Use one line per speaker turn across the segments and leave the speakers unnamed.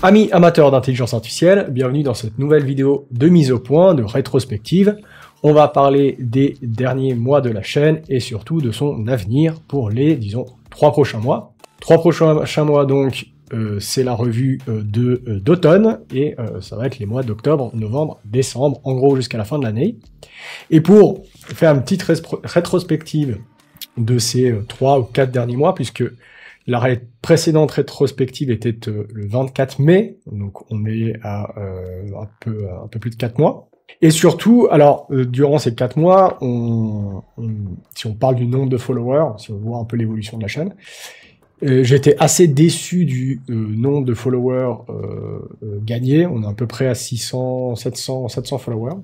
Amis amateurs d'intelligence artificielle, bienvenue dans cette nouvelle vidéo de mise au point, de rétrospective. On va parler des derniers mois de la chaîne et surtout de son avenir pour les, disons, 3 prochains mois. 3 prochains mois donc, c'est la revue d'automne et ça va être les mois d'octobre, novembre, décembre, en gros jusqu'à la fin de l'année. Et pour faire une petite rétrospective de ces 3 ou 4 derniers mois, puisque la précédente rétrospective était le 24 mai, donc on est à un peu plus de 4 mois. Et surtout, alors, durant ces 4 mois, si on parle du nombre de followers, si on voit un peu l'évolution de la chaîne, j'étais assez déçu du nombre de followers gagnés. On est à peu près à 700 followers,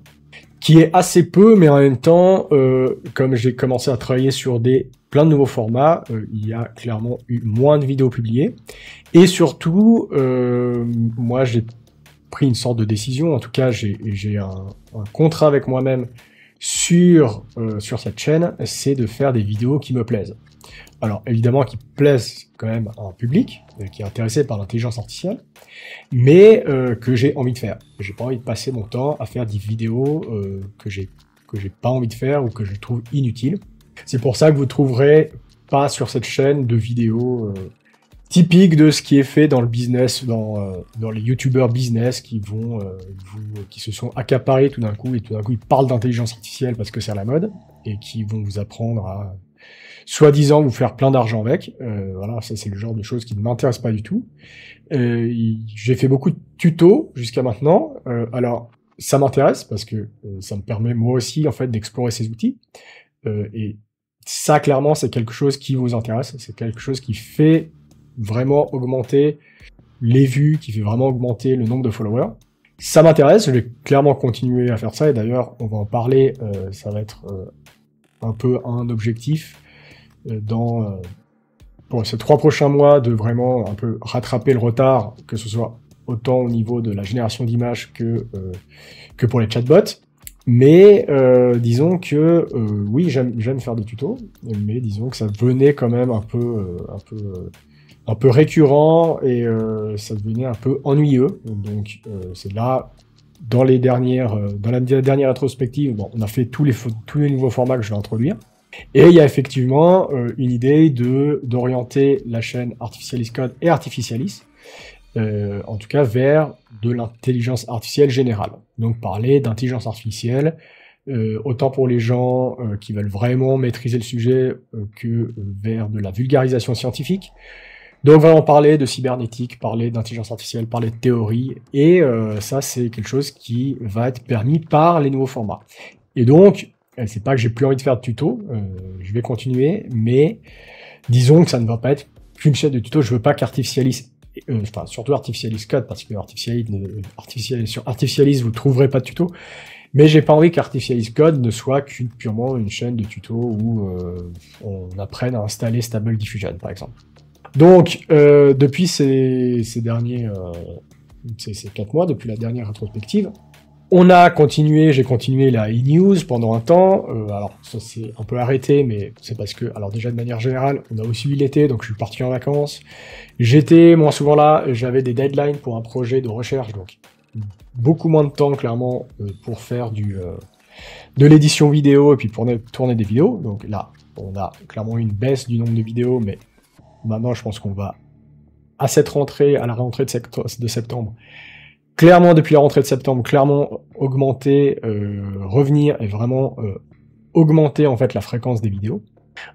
qui est assez peu, mais en même temps, comme j'ai commencé à travailler sur plein de nouveaux formats, il y a clairement eu moins de vidéos publiées. Et surtout, moi j'ai pris une sorte de décision, en tout cas j'ai un contrat avec moi-même sur cette chaîne, c'est de faire des vidéos qui me plaisent. Alors évidemment qui plaisent quand même à un public qui est intéressé par l'intelligence artificielle, mais que j'ai envie de faire. J'ai pas envie de passer mon temps à faire des vidéos que j'ai pas envie de faire ou que je trouve inutiles. C'est pour ça que vous trouverez pas sur cette chaîne de vidéos typiques de ce qui est fait dans le business, dans les youtubeurs business qui se sont accaparés tout d'un coup, et tout d'un coup ils parlent d'intelligence artificielle parce que c'est à la mode, et qui vont vous apprendre à soi-disant vous faire plein d'argent avec. Voilà, ça c'est le genre de choses qui ne m'intéressent pas du tout. J'ai fait beaucoup de tutos jusqu'à maintenant. Alors ça m'intéresse parce que ça me permet moi aussi en fait d'explorer ces outils. Et ça clairement c'est quelque chose qui vous intéresse, c'est quelque chose qui fait vraiment augmenter les vues, qui fait vraiment augmenter le nombre de followers. Ça m'intéresse, je vais clairement continuer à faire ça, et d'ailleurs on va en parler, ça va être un peu un objectif pour ces 3 prochains mois, de vraiment un peu rattraper le retard, que ce soit autant au niveau de la génération d'images que pour les chatbots. Mais disons que oui, j'aime faire des tutos, mais disons que ça devenait quand même un peu récurrent, et ça devenait un peu ennuyeux. Donc c'est là, dans la dernière rétrospective, bon, on a fait tous les nouveaux formats que je vais introduire. Et il y a effectivement une idée d'orienter la chaîne Artificialis Code et Artificialis, en tout cas vers de l'intelligence artificielle générale. Donc parler d'intelligence artificielle, autant pour les gens qui veulent vraiment maîtriser le sujet que vers de la vulgarisation scientifique. Donc vraiment parler de cybernétique, parler d'intelligence artificielle, parler de théorie, et ça c'est quelque chose qui va être permis par les nouveaux formats. Et donc, c'est pas que j'ai plus envie de faire de tutos, je vais continuer, mais disons que ça ne va pas être qu'une chaîne de tutos. Je veux pas qu'Artificialis, enfin surtout Artificialis Code, parce que sur Artificialis vous trouverez pas de tutos, mais j'ai pas envie qu'Artificialis Code ne soit purement une chaîne de tutos où on apprenne à installer Stable Diffusion par exemple. Donc depuis ces 4 mois, depuis la dernière rétrospective, j'ai continué la e-news pendant un temps. Alors ça s'est un peu arrêté, mais c'est parce que, alors déjà de manière générale, on a aussi eu l'été, donc je suis parti en vacances. J'étais moins souvent là, j'avais des deadlines pour un projet de recherche, donc beaucoup moins de temps clairement pour faire de l'édition vidéo et puis pour tourner des vidéos. Donc là, on a clairement une baisse du nombre de vidéos, mais maintenant je pense qu'on va à la rentrée de septembre, clairement, depuis la rentrée de septembre, clairement augmenter, revenir et vraiment augmenter en fait la fréquence des vidéos.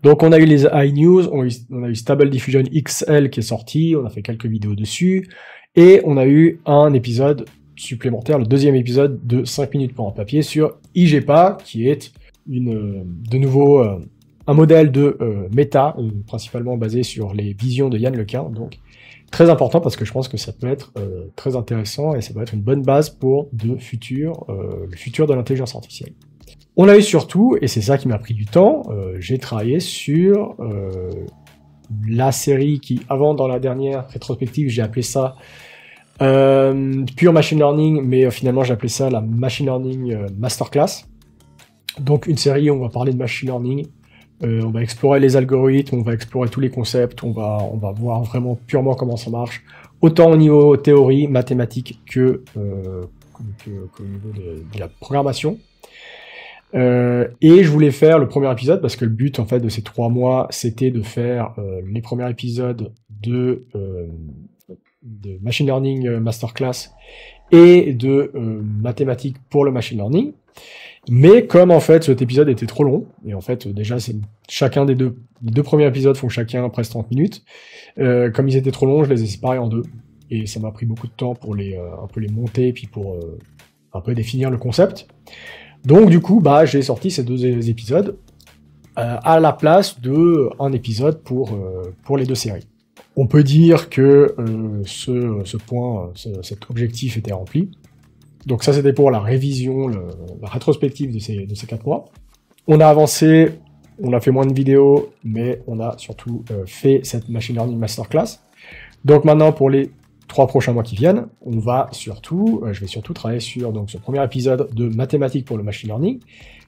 Donc on a eu les iNews, on a eu Stable Diffusion XL qui est sorti, on a fait quelques vidéos dessus, et on a eu un épisode supplémentaire, le 2e épisode de 5 minutes pour un papier sur IGPA, qui est de nouveau un modèle de méta, principalement basé sur les visions de Yann Lequin, donc très important parce que je pense que ça peut être très intéressant et ça peut être une bonne base pour le futur de l'intelligence artificielle. On a eu surtout, et c'est ça qui m'a pris du temps, j'ai travaillé sur la série qui, avant, dans la dernière rétrospective, j'ai appelé ça pure machine learning, mais finalement j'ai appelé ça la machine learning masterclass. Donc une série où on va parler de machine learning, on va explorer les algorithmes, on va explorer tous les concepts, on va voir vraiment purement comment ça marche, autant au niveau théorie, mathématiques qu'au niveau de la programmation. Et je voulais faire le premier épisode parce que le but en fait de ces 3 mois, c'était de faire les premiers épisodes de Machine Learning Masterclass et de mathématiques pour le Machine Learning. Mais comme en fait cet épisode était trop long, et en fait déjà c'est chacun des deux premiers épisodes font chacun presque 30 minutes, comme ils étaient trop longs, je les ai séparés en 2. Et ça m'a pris beaucoup de temps pour un peu les monter, puis pour un peu définir le concept. Donc du coup, j'ai sorti ces 2 épisodes à la place de un épisode pour les 2 séries. On peut dire que cet objectif était rempli. Donc ça, c'était pour la révision, la rétrospective de ces 4 mois. On a avancé, on a fait moins de vidéos, mais on a surtout fait cette Machine Learning Masterclass. Donc maintenant, pour les 3 prochains mois qui viennent, je vais surtout travailler sur donc ce premier épisode de mathématiques pour le machine learning,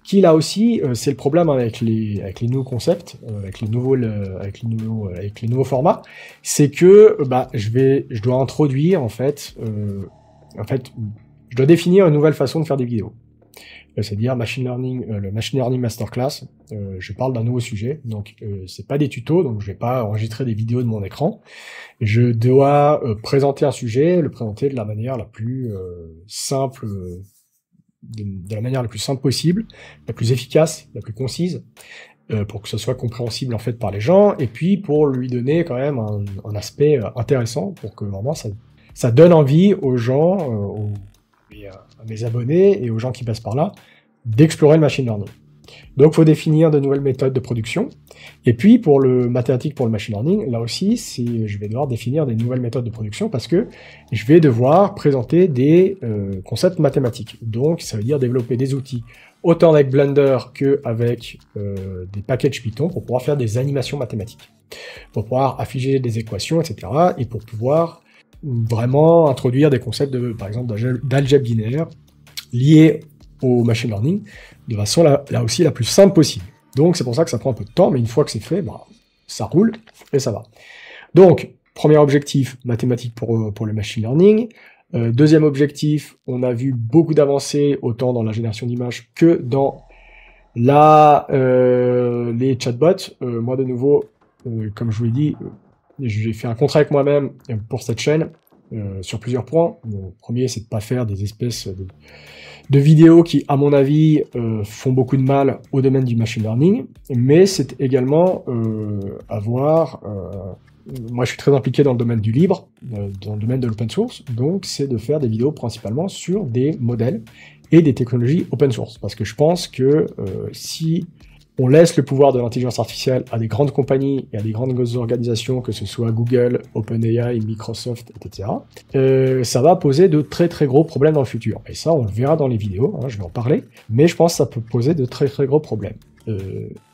qui là aussi, c'est le problème avec les nouveaux concepts, avec les nouveaux formats, c'est que je dois introduire je dois définir une nouvelle façon de faire des vidéos. C'est-à-dire le Machine Learning Masterclass, je parle d'un nouveau sujet, donc c'est pas des tutos, donc je vais pas enregistrer des vidéos de mon écran. Je dois présenter un sujet, le présenter de la manière la plus simple, de la manière la plus simple possible, la plus efficace, la plus concise, pour que ce soit compréhensible en fait par les gens, et puis pour lui donner quand même un aspect intéressant, pour que vraiment ça donne envie aux gens, à mes abonnés et aux gens qui passent par là, d'explorer le machine learning. Donc, il faut définir de nouvelles méthodes de production. Et puis, pour le mathématique, pour le machine learning, là aussi, je vais devoir définir des nouvelles méthodes de production parce que je vais devoir présenter des concepts mathématiques. Donc, ça veut dire développer des outils autant avec Blender qu'avec des packages Python pour pouvoir faire des animations mathématiques, pour pouvoir afficher des équations, etc. et pour pouvoir vraiment introduire des concepts par exemple, d'algèbre binaire liés au machine learning de façon là aussi la plus simple possible. Donc c'est pour ça que ça prend un peu de temps, mais une fois que c'est fait, ça roule et ça va. Donc, premier objectif, mathématiques pour le machine learning. Deuxième objectif, on a vu beaucoup d'avancées autant dans la génération d'images que dans les chatbots. Moi de nouveau, comme je vous l'ai dit, j'ai fait un contrat avec moi-même pour cette chaîne sur plusieurs points. Le premier, c'est de pas faire des espèces de vidéos qui, à mon avis, font beaucoup de mal au domaine du machine learning, mais c'est également moi, je suis très impliqué dans le domaine du libre, dans le domaine de l'open source, donc c'est de faire des vidéos principalement sur des modèles et des technologies open source, parce que je pense que si on laisse le pouvoir de l'intelligence artificielle à des grandes compagnies et à des grandes organisations, que ce soit Google, OpenAI, Microsoft, etc., ça va poser de très très gros problèmes dans le futur. Et ça, on le verra dans les vidéos, je vais en parler, mais je pense que ça peut poser de très très gros problèmes.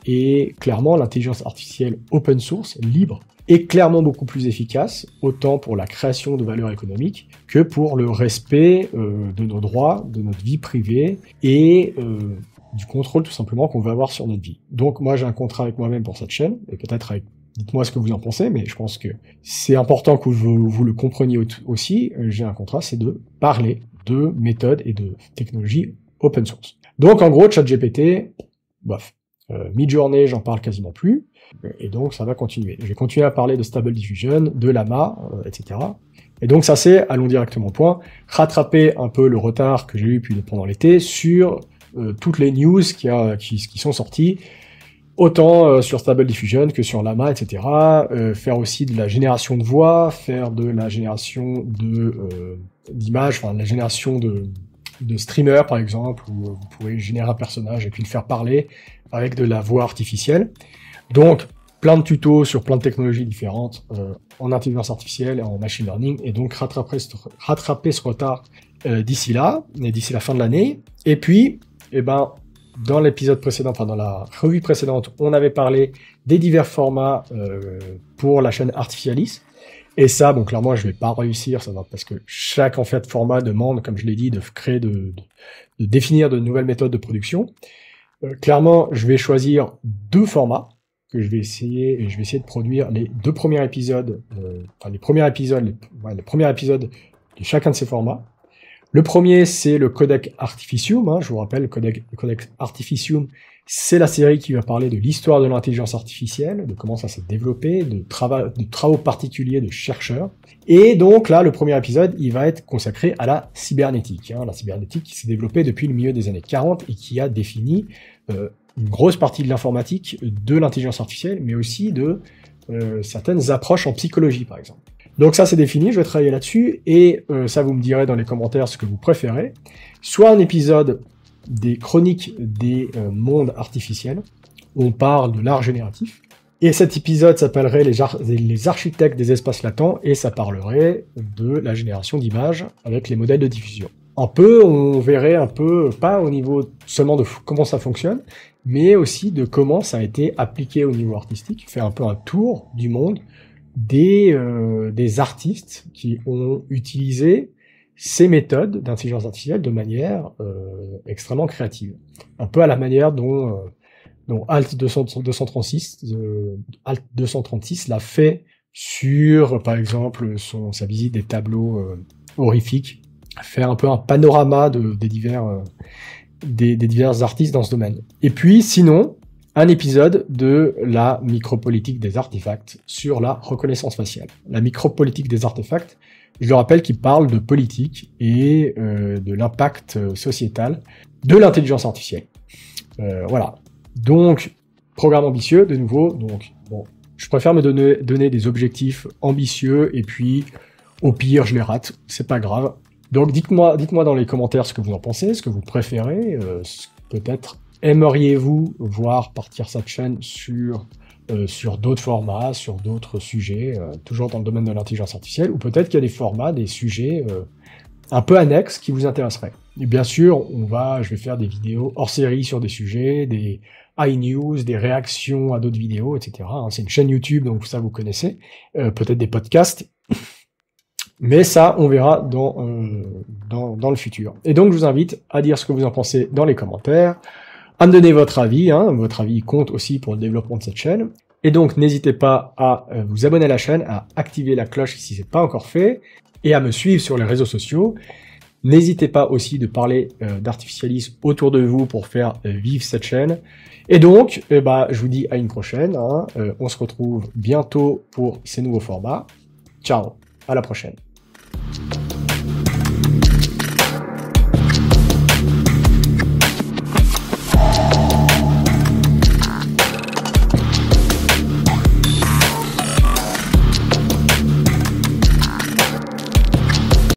Et clairement, l'intelligence artificielle open source, libre, est clairement beaucoup plus efficace, autant pour la création de valeur économique que pour le respect de nos droits, de notre vie privée et du contrôle tout simplement qu'on veut avoir sur notre vie. Donc moi j'ai un contrat avec moi-même pour cette chaîne, et peut-être dites-moi ce que vous en pensez, mais je pense que c'est important que vous le compreniez aussi. J'ai un contrat, c'est de parler de méthodes et de technologies open source. Donc en gros, ChatGPT, bof. Mid-journée, j'en parle quasiment plus, et donc ça va continuer. Je vais continuer à parler de Stable Diffusion, de Llama, etc. Et donc ça c'est, allons directement au point, rattraper un peu le retard que j'ai eu pendant l'été sur toutes les news qui sont sorties, autant sur Stable Diffusion que sur Llama, etc. Faire aussi de la génération de voix, faire de la génération d'images, enfin de la génération de streamers par exemple, où vous pourrez générer un personnage et puis le faire parler avec de la voix artificielle. Donc plein de tutos sur plein de technologies différentes en intelligence artificielle et en machine learning, et donc rattraper ce retard d'ici la fin de l'année. Et puis, dans l'épisode précédent, enfin dans la revue précédente, on avait parlé des divers formats pour la chaîne Artificialis. Et ça, bon, clairement, je vais pas réussir, ça va, parce que chaque, en fait, format demande, comme je l'ai dit, de créer de définir de nouvelles méthodes de production. Clairement, je vais choisir 2 formats que je vais essayer de produire les deux premiers épisodes, les premiers épisodes de chacun de ces formats. Le premier, c'est le Codex Artificium. Hein, je vous rappelle, le Codex Artificium, c'est la série qui va parler de l'histoire de l'intelligence artificielle, de comment ça s'est développé, de travaux particuliers de chercheurs. Et donc là, le premier épisode, il va être consacré à la cybernétique. Hein, la cybernétique qui s'est développée depuis le milieu des années 40 et qui a défini une grosse partie de l'informatique, de l'intelligence artificielle, mais aussi de certaines approches en psychologie, par exemple. Donc ça, c'est défini, je vais travailler là-dessus, et ça, vous me direz dans les commentaires ce que vous préférez. Soit un épisode des chroniques des mondes artificiels, où on parle de l'art génératif, et cet épisode s'appellerait les architectes des espaces latents, et ça parlerait de la génération d'images avec les modèles de diffusion. On verrait un peu, pas au niveau seulement de comment ça fonctionne, mais aussi de comment ça a été appliqué au niveau artistique, faire un peu un tour du monde des artistes qui ont utilisé ces méthodes d'intelligence artificielle de manière extrêmement créative. Un peu à la manière dont Alt 236 l'a fait sur, par exemple, sa visite des tableaux horrifiques, faire un peu un panorama des divers artistes dans ce domaine. Et puis, sinon, un épisode de la micropolitique des artefacts sur la reconnaissance faciale. La micropolitique des artefacts, je le rappelle, qui parle de politique et de l'impact sociétal de l'intelligence artificielle. Voilà. Donc, programme ambitieux, de nouveau. Donc, bon, je préfère me donner des objectifs ambitieux et puis, au pire, je les rate. C'est pas grave. Donc, dites-moi dans les commentaires ce que vous en pensez, ce que vous préférez, peut-être. Aimeriez-vous voir partir cette chaîne sur d'autres formats, sur d'autres sujets, toujours dans le domaine de l'intelligence artificielle, ou peut-être qu'il y a des formats, des sujets un peu annexes qui vous intéresseraient. Et bien sûr, je vais faire des vidéos hors série sur des sujets, des iNews, des réactions à d'autres vidéos, etc. C'est une chaîne YouTube, donc ça vous connaissez. Peut-être des podcasts. Mais ça, on verra dans le futur. Et donc, je vous invite à dire ce que vous en pensez dans les commentaires, à me donner votre avis, hein. Votre avis compte aussi pour le développement de cette chaîne. Et donc, n'hésitez pas à vous abonner à la chaîne, à activer la cloche si ce n'est pas encore fait, et à me suivre sur les réseaux sociaux. N'hésitez pas aussi de parler d'artificialisme autour de vous pour faire vivre cette chaîne. Et donc, je vous dis à une prochaine. Hein. On se retrouve bientôt pour ces nouveaux formats. Ciao, à la prochaine.